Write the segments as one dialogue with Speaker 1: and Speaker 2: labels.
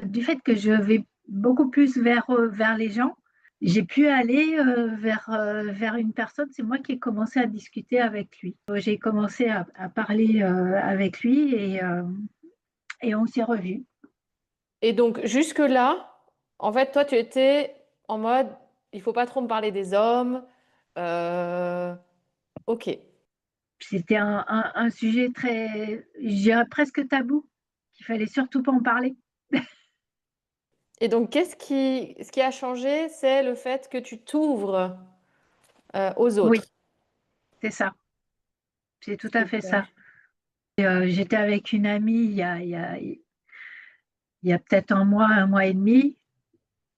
Speaker 1: du fait que je vais beaucoup plus vers les gens, j'ai pu aller vers une personne. C'est moi qui ai commencé à discuter avec lui. J'ai commencé à parler avec lui et on s'est revus.
Speaker 2: Et donc, jusque-là, en fait, toi, tu étais en mode, il faut pas trop me parler des hommes. Euh, ok.
Speaker 1: C'était un sujet très, je dirais presque tabou, qu'il fallait surtout pas en parler.
Speaker 2: Et donc, ce qui a changé, c'est le fait que tu t'ouvres aux
Speaker 1: Oui,
Speaker 2: autres.
Speaker 1: c'est ça. C'est tout à fait
Speaker 2: Super.
Speaker 1: ça. J'étais avec une amie il y a peut-être un mois et demi.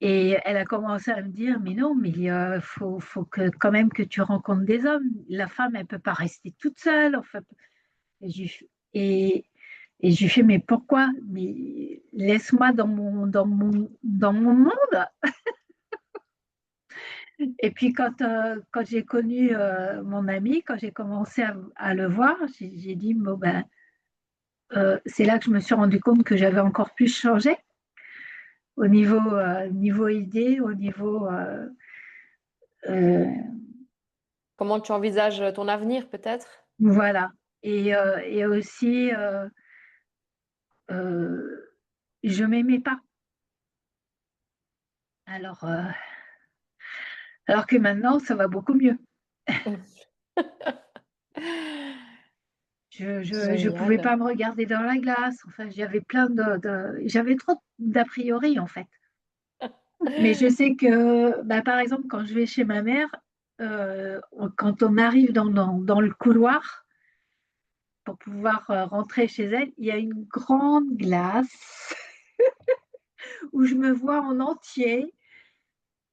Speaker 1: Et elle a commencé à me dire, mais non, mais il faut que, quand même que tu rencontres des hommes. La femme, elle ne peut pas rester toute seule. Enfin, et et, et je lui fais, mais pourquoi? Mais laisse-moi dans mon monde. Et puis quand j'ai connu mon ami, quand j'ai commencé à le voir, j'ai dit, bon, ben, c'est là que je me suis rendu compte que j'avais encore plus changé au niveau idée, au niveau... euh,
Speaker 2: Comment tu envisages ton avenir, peut-être?
Speaker 1: voilà. Et aussi, je m'aimais pas. Alors, alors que maintenant, ça va beaucoup mieux. Je pouvais
Speaker 2: Génial.
Speaker 1: pas me regarder dans la glace. Enfin, j'avais j'avais trop d'a priori en fait. Mais je sais que, bah, par exemple, quand je vais chez ma mère, quand on arrive dans le couloir pour pouvoir rentrer chez elle, il y a une grande glace où je me vois en entier.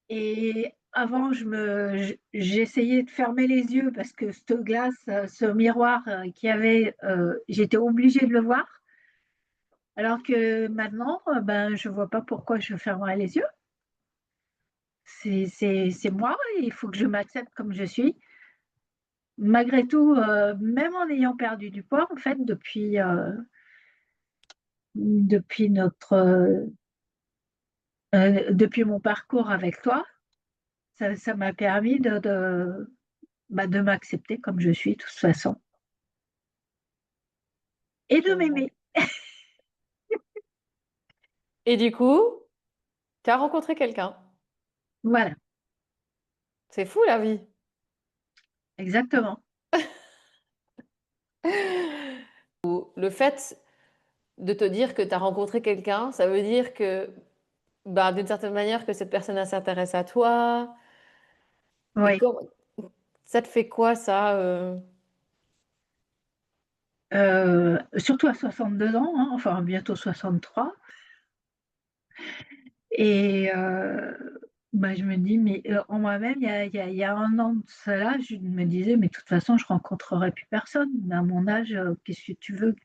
Speaker 1: Et avant, j'essayais de fermer les yeux parce que cette glace, ce miroir qu'il y avait, j'étais obligée de le voir. Alors que maintenant, ben, je ne vois pas pourquoi je fermerais les yeux. C'est moi, il faut que je m'accepte comme je suis. Malgré tout, même en ayant perdu du poids, en fait, depuis depuis mon parcours avec toi, ça m'a permis bah, de m'accepter comme je suis, de toute façon, et de
Speaker 2: Génial.
Speaker 1: m'aimer.
Speaker 2: Et du coup, tu as rencontré quelqu'un.
Speaker 1: Voilà,
Speaker 2: C'est fou la vie.
Speaker 1: exactement.
Speaker 2: Le fait de te dire que tu as rencontré quelqu'un, ça veut dire que, bah, d'une certaine manière, que cette personne elle s'intéresse à toi. Et
Speaker 1: Oui.
Speaker 2: ça te fait quoi, ça
Speaker 1: Surtout à 62 ans, hein, enfin bientôt 63. Et bah, je me dis, mais en moi-même, il y a un an de cela, je me disais, mais de toute façon, je rencontrerai plus personne. À mon âge, qu'est-ce que tu veux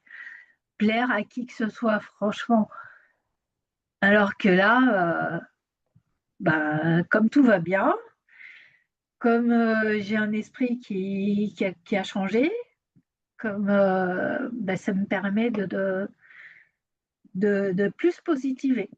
Speaker 1: plaire à qui que ce soit, franchement. Alors que là, bah, comme tout va bien, comme j'ai un esprit qui a changé, comme bah, ça me permet de plus positiver.